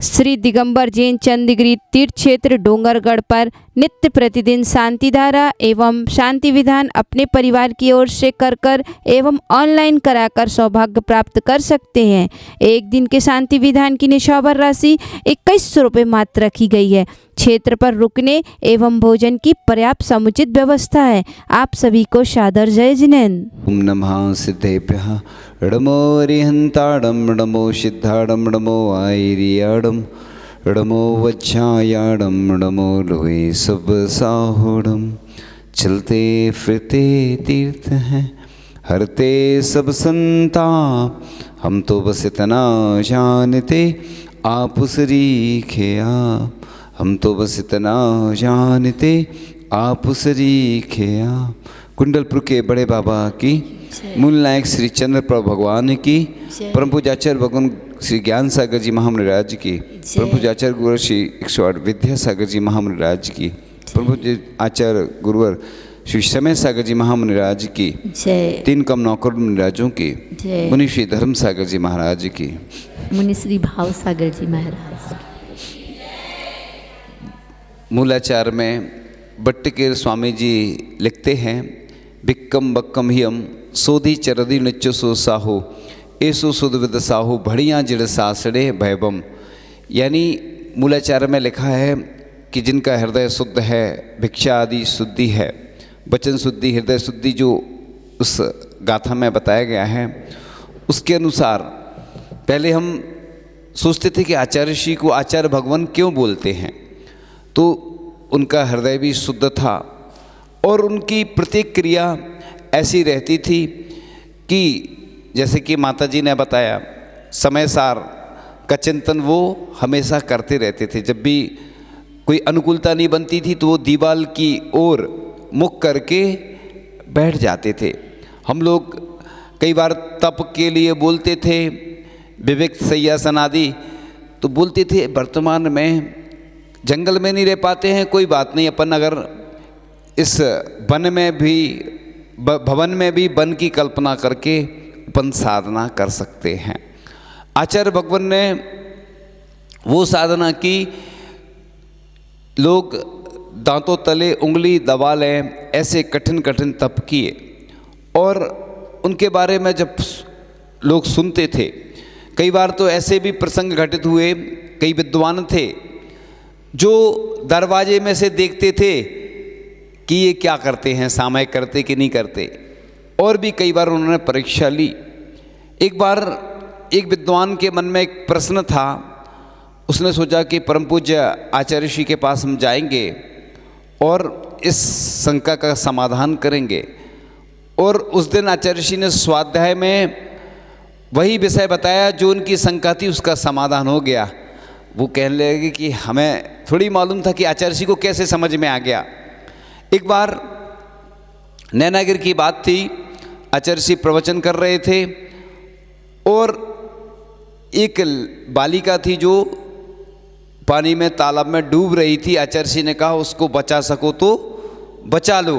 श्री दिगंबर जैन चंदगिरी तीर्थ क्षेत्र डोंगरगढ़ पर नित्य प्रतिदिन शांति धारा एवं शांति विधान अपने परिवार की ओर से कर एवं ऑनलाइन कराकर सौभाग्य प्राप्त कर सकते हैं। एक दिन के शांति विधान की निशावर राशि 2100 रुपये मात्र रखी गई है। क्षेत्र पर रुकने एवं भोजन की पर्याप्त समुचित व्यवस्था है। आप सभी को सादर जय जिनेन्द्र। ओम नमः सिद्धेभ्यः णमो रिहन्ताडं णमो सिद्धाडं णमो आयर्याडं णमो वज्रायाडं णमो लोहे सब साहोडं। चलते फिरते तीर्थ हैं हरते सब संताप, हम तो बस इतना जानते आप सरीखे आप, हम तो बस इतना जानते आप सरीखे आप। कुंडलपुर के बड़े बाबा की, मूल नायक श्री चंद्र प्रभु भगवान की, परम पूज्याचार्य भगवान श्री ज्ञान सागर जी महामंडराज की, परम पूज्याचार्य गुरुवर श्री 108 विद्यासागर जी महामंडराज की, परम पूज्य आचार्य गुरुवर श्री समय सागर जी महामंडराज की, 3 कम नौकर मुनिराजों की, मुनि श्री धर्म सागर जी महाराज की, मुनि श्री भाव सागर जी महाराज। मूलाचार में भट्टकेर स्वामी जी लिखते हैं, बिक्कम बक्कम हियम सोधी चरदी नच्चो सो साहू ऐसो सुध विद साहू भड़ियाँ जिड़ सासड़े भैबम। यानी मूलाचार में लिखा है कि जिनका हृदय शुद्ध है, भिक्षा आदि शुद्धि है, वचन शुद्धि, हृदय शुद्धि जो उस गाथा में बताया गया है, उसके अनुसार पहले हम सोचते थे कि आचार्य श्री को आचार्य भगवान क्यों बोलते हैं, तो उनका हृदय भी शुद्ध था और उनकी प्रत्येक क्रिया ऐसी रहती थी कि जैसे कि माता जी ने बताया, समय सार का चिंतन वो हमेशा करते रहते थे। जब भी कोई अनुकूलता नहीं बनती थी तो वो दीवाल की ओर मुख करके बैठ जाते थे। हम लोग कई बार तप के लिए बोलते थे, विवेक सय्यासन आदि, तो बोलते थे वर्तमान में जंगल में नहीं रह पाते हैं, कोई बात नहीं, अपन अगर इस वन में भी भवन में भी वन की कल्पना करके अपन साधना कर सकते हैं। आचार्य भगवान ने वो साधना की, लोग दांतों तले उंगली दबा लें ऐसे कठिन कठिन तप किए, और उनके बारे में जब लोग सुनते थे, कई बार तो ऐसे भी प्रसंग घटित हुए, कई विद्वान थे जो दरवाजे में से देखते थे कि ये क्या करते हैं, सामयिक करते कि नहीं करते, और भी कई बार उन्होंने परीक्षा ली। एक बार एक विद्वान के मन में एक प्रश्न था, उसने सोचा कि परम पूज्य आचार्य श्री के पास हम जाएंगे और इस शंका का समाधान करेंगे। और उस दिन आचार्य श्री ने स्वाध्याय में वही विषय बताया जो उनकी शंका थी, उसका समाधान हो गया। वो कहने लगे कि हमें थोड़ी मालूम था कि आचार्य श्री को कैसे समझ में आ गया। एक बार नैनागिर की बात थी, आचार्य श्री प्रवचन कर रहे थे और एक बालिका थी जो पानी में तालाब में डूब रही थी। आचार्य श्री ने कहा उसको बचा सको तो बचा लो,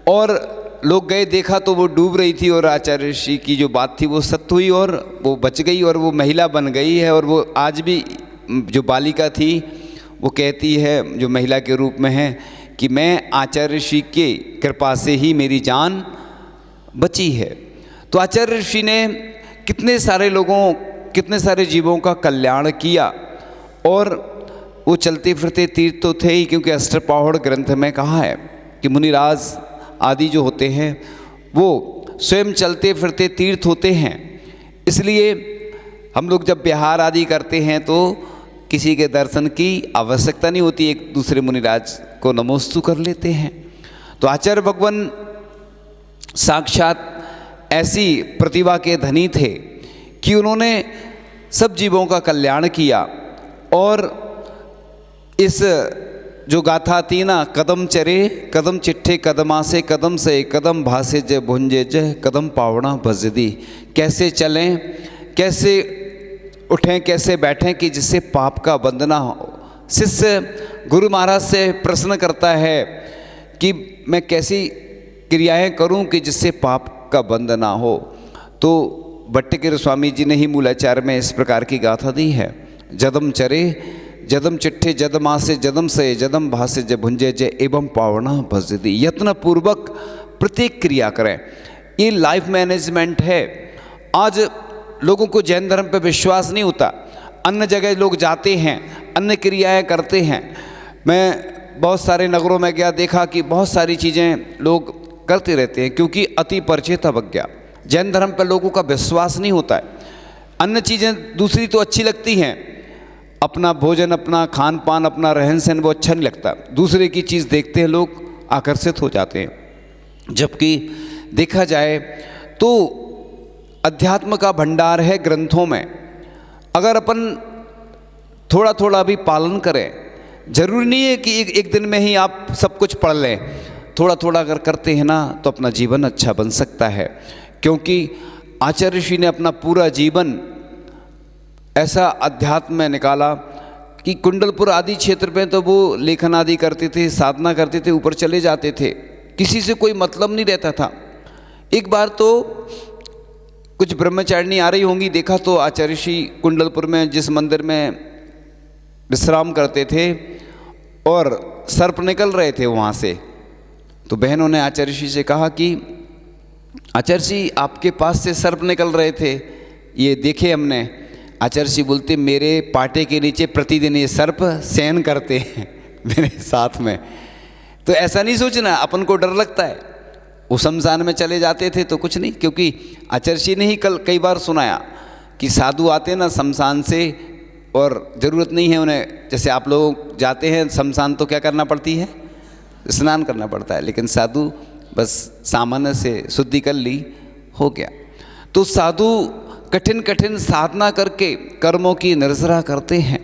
और लोग गए, देखा तो वो डूब रही थी, और आचार्य श्री की जो बात थी वो सत्य हुई और वो बच गई और वो महिला बन गई है। और वो आज भी जो बालिका थी वो कहती है, जो महिला के रूप में है, कि मैं आचार्य श्री के कृपा से ही मेरी जान बची है। तो आचार्य श्री ने कितने सारे लोगों, कितने सारे जीवों का कल्याण किया, और वो चलते फिरते तीर्थ तो थे ही, क्योंकि अष्टप्रपौढ़ ग्रंथ में कहा है कि मुनिराज आदि जो होते हैं वो स्वयं चलते फिरते तीर्थ होते हैं। इसलिए हम लोग जब विहार आदि करते हैं तो किसी के दर्शन की आवश्यकता नहीं होती, एक दूसरे मुनिराज को नमोस्तु कर लेते हैं। तो आचार्य भगवान साक्षात ऐसी प्रतिभा के धनी थे कि उन्होंने सब जीवों का कल्याण किया। और इस जो गाथा थी ना, कदम चरे कदम चिट्ठे कदमा से कदम से कदम भासे जय भुंजे जय कदम पावना भजदी, कैसे चलें, कैसे उठें, कैसे बैठें कि जिससे पाप का बंध ना हो। शिष्य गुरु महाराज से प्रश्न करता है कि मैं कैसी क्रियाएं करूं कि जिससे पाप का बंध ना हो। तो भट्टकेर स्वामी जी ने ही मूलाचार में इस प्रकार की गाथा दी है। जदम चरे जदम चिट्ठे जदमासे जदम से जदम भासे जब भुंजे जय एवं पावना भजदी। यत्न पूर्वक प्रत्येक क्रिया करें, ये लाइफ मैनेजमेंट है। आज लोगों को जैन धर्म पर विश्वास नहीं होता, अन्य जगह लोग जाते हैं, अन्य क्रियाएं करते हैं। मैं बहुत सारे नगरों में गया, देखा कि बहुत सारी चीज़ें लोग करते रहते हैं क्योंकि अति परिचित अवज्ञा। जैन धर्म पर लोगों का विश्वास नहीं होता है। अन्य चीज़ें दूसरी तो अच्छी लगती हैं, अपना भोजन, अपना खान पान, अपना रहन सहन वो अच्छा नहीं लगता, दूसरे की चीज़ देखते हैं लोग आकर्षित हो जाते हैं। जबकि देखा जाए तो अध्यात्म का भंडार है ग्रंथों में। अगर अपन थोड़ा थोड़ा भी पालन करें, जरूरी नहीं है कि एक दिन में ही आप सब कुछ पढ़ लें, थोड़ा थोड़ा अगर करते हैं ना तो अपना जीवन अच्छा बन सकता है। क्योंकि आचार्य ऋषि ने अपना पूरा जीवन ऐसा अध्यात्म में निकाला कि कुंडलपुर आदि क्षेत्र में तो वो लेखन आदि करते थे, साधना करते थे, ऊपर चले जाते थे, किसी से कोई मतलब नहीं रहता था। एक बार तो कुछ ब्रह्मचारिणी आ रही होंगी, देखा तो आचार्य ऋषि कुंडलपुर में जिस मंदिर में विश्राम करते थे और सर्प निकल रहे थे वहाँ से, तो बहनों ने आचार्य ऋषि से कहा कि आचार्य जी आपके पास से सर्प निकल रहे थे, ये देखे हमने। आचार्य जी बोलते मेरे पाटे के नीचे प्रतिदिन ये सर्प शयन करते हैं मेरे साथ में। तो ऐसा नहीं सोचना, अपन को डर लगता है। वो शमशान में चले जाते थे तो कुछ नहीं, क्योंकि आचार्य जी ने ही कल कई बार सुनाया कि साधु आते हैं ना शमशान से और ज़रूरत नहीं है उन्हें, जैसे आप लोग जाते हैं शमशान तो क्या करना पड़ती है, स्नान करना पड़ता है, लेकिन साधु बस सामान्य से शुद्धि कर ली, हो गया। तो साधु कठिन कठिन साधना करके कर्मों की निर्जरा करते हैं।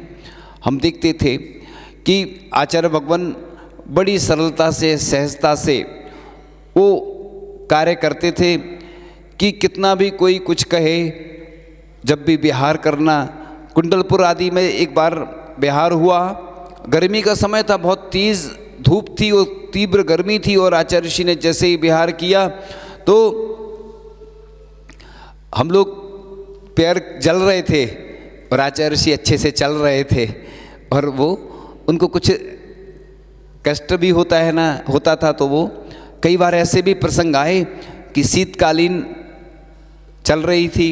हम देखते थे कि आचार्य भगवान बड़ी सरलता से, सहजता से वो कार्य करते थे कि कितना भी कोई कुछ कहे, जब भी विहार करना। कुंडलपुर आदि में एक बार विहार हुआ, गर्मी का समय था, बहुत तेज धूप थी और तीव्र गर्मी थी, और आचार्य ऋषि ने जैसे ही विहार किया तो हम लोग पैर जल रहे थे और आचार्य ऋषि अच्छे से चल रहे थे, और वो उनको कुछ कष्ट भी होता है ना, होता था। तो वो कई बार ऐसे भी प्रसंग आए कि शीतकालीन चल रही थी,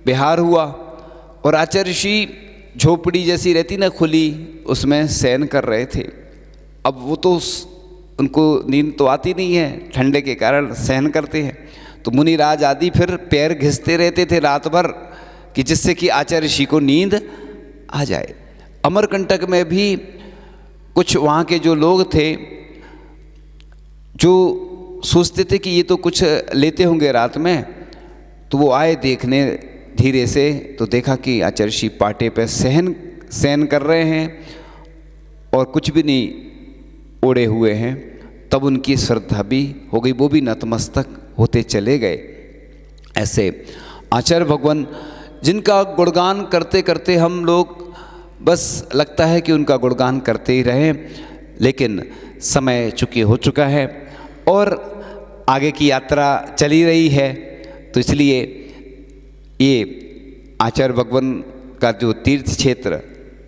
विहार हुआ और आचार्य ऋषि झोपड़ी जैसी रहती ना खुली, उसमें शयन कर रहे थे। अब वो तो उनको नींद तो आती नहीं है, ठंडे के कारण सहन करते हैं, तो मुनिराज आदि फिर पैर घिसते रहते थे रात भर कि जिससे कि आचार्य ऋषि को नींद आ जाए। अमरकंटक में भी कुछ वहाँ के जो लोग थे जो सोचते थे कि ये तो कुछ लेते होंगे रात में, तो वो आए देखने धीरे से, तो देखा कि आचार्य ऋषि पाटे पे शयन कर रहे हैं और कुछ भी नहीं ओढ़े हुए हैं। तब उनकी श्रद्धा भी हो गई, वो भी नतमस्तक होते चले गए। ऐसे आचार्य भगवान जिनका गुणगान करते करते हम लोग बस लगता है कि उनका गुणगान करते ही रहें, लेकिन समय चूँकि हो चुका है और आगे की यात्रा चली रही है, तो इसलिए ये आचार्य भगवान का जो तीर्थ क्षेत्र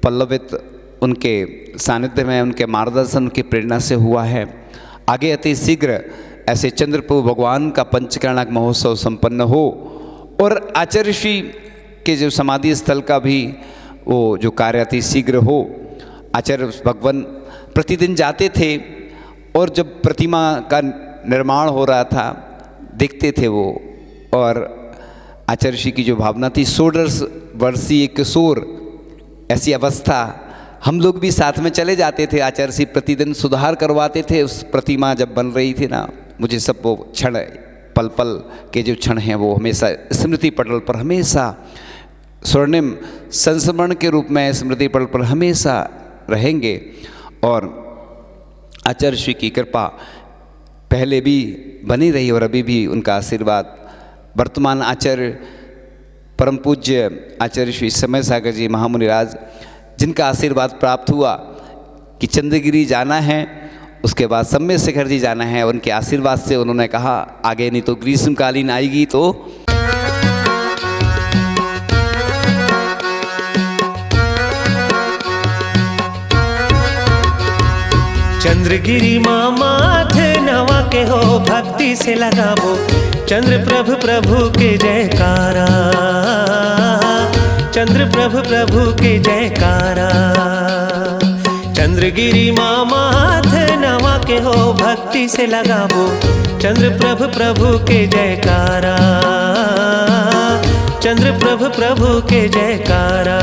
पल्लवित उनके सानिध्य में, उनके मार्गदर्शन, उनकी प्रेरणा से हुआ है। आगे अति शीघ्र ऐसे चंद्रप्रभु भगवान का पंचकर्णक महोत्सव संपन्न हो और आचार्य ऋषि के जो समाधि स्थल का भी वो जो कार्य अति शीघ्र हो। आचार्य भगवान प्रतिदिन जाते थे और जब प्रतिमा का निर्माण हो रहा था देखते थे वो, और आचार्य ऋषि की जो भावना थी, 16 वर्षीय किशोर ऐसी अवस्था, हम लोग भी साथ में चले जाते थे। आचार्य ऋषि प्रतिदिन सुधार करवाते थे। उस प्रतिमा जब बन रही थी ना, मुझे सब वो क्षण, पल पल के जो क्षण हैं वो हमेशा स्मृति पटल पर, हमेशा स्वर्णिम संस्मरण के रूप में स्मृति पटल पर हमेशा रहेंगे। और आचार्य ऋषि की कृपा पहले भी बनी रही और अभी भी उनका आशीर्वाद। वर्तमान आचार्य परम पूज्य आचार्य श्री समय सागर जी महामुनिराज, जिनका आशीर्वाद प्राप्त हुआ कि चंद्रगिरी जाना है, उसके बाद सम्य शिखर जी जाना है, उनके आशीर्वाद से उन्होंने कहा आगे नहीं तो ग्रीष्मकालीन आएगी तो चंद्रगिरी माँ माथ नवा के हो, भक्ति से लगाबो चंद्र प्रभु प्रभु के जयकारा, चंद्र प्रभु प्रभु के जयकारा। चंद्रगिरी माँ माथ नवा के हो, भक्ति से लगाबो चंद्र प्रभु प्रभु के जयकारा, चंद्र प्रभु प्रभु के जयकारा।